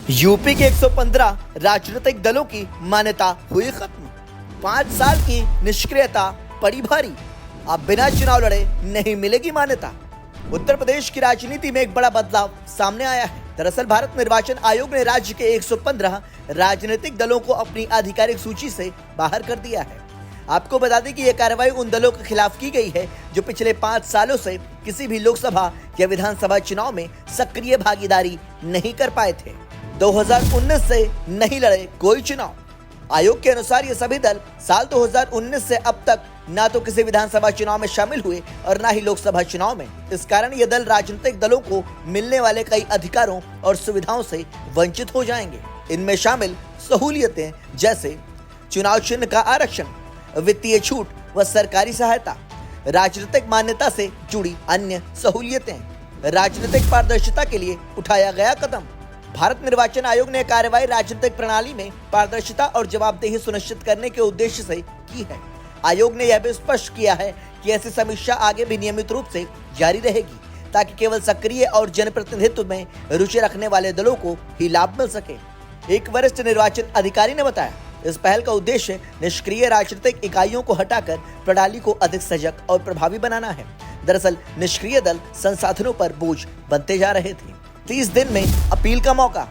UP के 115 राजनीतिक दलों की मान्यता हुई खत्म। 5 साल की निष्क्रियता पड़ी भारी। अब बिना चुनाव लड़े नहीं मिलेगी मान्यता। उत्तर प्रदेश की राजनीति में एक बड़ा बदलाव सामने आया है। दरअसल भारत निर्वाचन आयोग ने राज्य के 115 राजनीतिक दलों को अपनी आधिकारिक सूची से बाहर कर दिया है। आपको बता दें कि यह कार्रवाई उन दलों के खिलाफ की गई है जो पिछले 5 सालों से किसी भी लोकसभा या विधानसभा चुनाव में सक्रिय भागीदारी नहीं कर पाए थे। 2019 से नहीं लड़े कोई चुनाव। आयोग के अनुसार ये सभी दल साल 2019 से अब तक ना तो किसी विधानसभा चुनाव में शामिल हुए और ना ही लोकसभा चुनाव में। इस कारण ये दल राजनीतिक दलों को मिलने वाले कई अधिकारों और सुविधाओं से वंचित हो जाएंगे। इनमें शामिल सहूलियतें जैसे चुनाव चिन्ह का आरक्षण, वित्तीय छूट व सरकारी सहायता, राजनीतिक मान्यता से जुड़ी अन्य सहूलियतें, राजनीतिक पारदर्शिता के लिए उठाया गया कदम। भारत निर्वाचन आयोग ने कार्रवाई राजनीतिक प्रणाली में पारदर्शिता और जवाबदेही सुनिश्चित करने के उद्देश्य से की है। आयोग ने यह भी स्पष्ट किया है कि ऐसी समीक्षा आगे भी नियमित रूप से जारी रहेगी ताकि केवल सक्रिय और जनप्रतिनिधित्व में रुचि रखने वाले दलों को ही लाभ मिल सके। एक वरिष्ठ निर्वाचन अधिकारी ने बताया, इस पहल का उद्देश्य निष्क्रिय राजनीतिक इकाइयों को हटाकर प्रणाली को अधिक सजग और प्रभावी बनाना है। दरअसल निष्क्रिय दल संसाधनों पर बोझ बनते जा रहे थे। 30 दिन में अपील का मौका।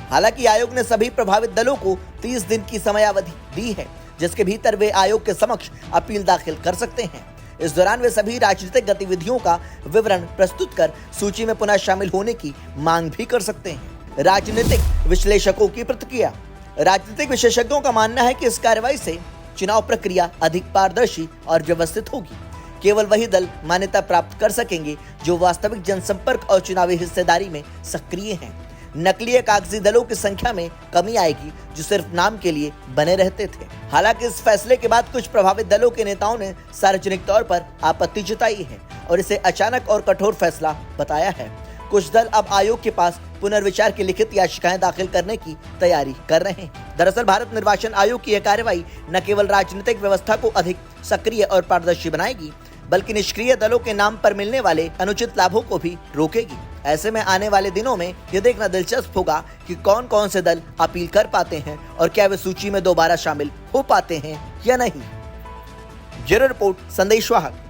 हालांकि आयोग ने सभी प्रभावित दलों को 30 दिन की समयावधि दी है, जिसके भीतर वे आयोग के समक्ष अपील दाखिल कर सकते हैं। इस दौरान वे सभी राजनीतिक गतिविधियों का विवरण प्रस्तुत कर सूची में पुनः शामिल होने की मांग भी कर सकते हैं। राजनीतिक विश्लेषकों की प्रतिक्रिया। राजनीतिक विशेषज्ञों का मानना है कि इस कार्रवाई से चुनाव प्रक्रिया अधिक पारदर्शी और व्यवस्थित होगी। केवल वही दल मान्यता प्राप्त कर सकेंगे जो वास्तविक जनसंपर्क और चुनावी हिस्सेदारी में सक्रिय हैं। नकली या कागजी दलों की संख्या में कमी आएगी जो सिर्फ नाम के लिए बने रहते थे। हालांकि इस फैसले के बाद कुछ प्रभावित दलों के नेताओं ने सार्वजनिक तौर पर आपत्ति जताई है और इसे अचानक और कठोर फैसला बताया है। कुछ दल अब आयोग के पास पुनर्विचार की लिखित याचिकाएं दाखिल करने की तैयारी कर रहे हैं। दरअसल भारत निर्वाचन आयोग की यह कार्रवाई न केवल राजनीतिक व्यवस्था को अधिक सक्रिय और पारदर्शी बनाएगी, बल्कि निष्क्रिय दलों के नाम पर मिलने वाले अनुचित लाभों को भी रोकेगी। ऐसे में आने वाले दिनों में यह देखना दिलचस्प होगा कि कौन कौन से दल अपील कर पाते हैं और क्या वे सूची में दोबारा शामिल हो पाते हैं या नहीं। ब्यूरो रिपोर्ट, संदेश वाहक।